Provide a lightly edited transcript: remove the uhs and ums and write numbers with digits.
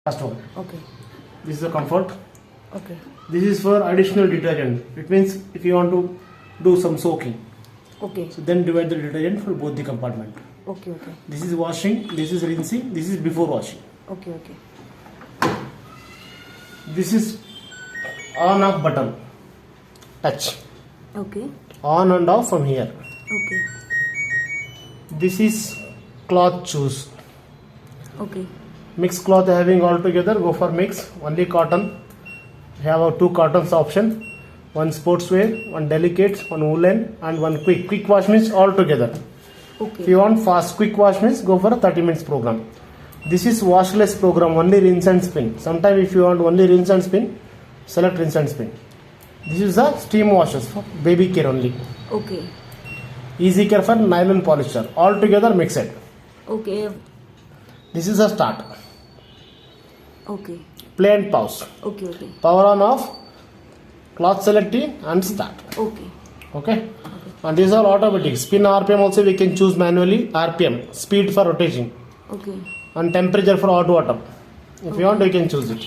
Last one. Okay. This is the comfort. Okay. This is for additional detergent. It means if you want to do some soaking, Okay. so then divide the detergent for both the compartment. Okay. Okay. This is washing, this is rinsing, this is before washing. Okay. Okay. This is on off button. Touch. Okay. On and off from here. Okay. This is cloth choose. Okay. Mixed cloth having all together, go for mix. Only cotton. We have a 2 cottons option. One sportswear, one delicate, one woolen, and one quick. Quick wash means all together. If Okay. you want fast quick wash means go for a 30 minutes program. This is washless program, only rinse and spin. Sometimes if you want only rinse and spin, select rinse and spin. This is the steam washers for baby care only. Okay. Easy care for nylon polyester. All together mixed. Okay. This is a start. Okay. Play and pause. Okay. Okay. Power on off. Cloth selecting and start. Okay. Okay. And these are automatic. Spin RPM also we can choose manually. RPM, speed for rotation, Okay. and temperature for hot water. If you want, you can choose it.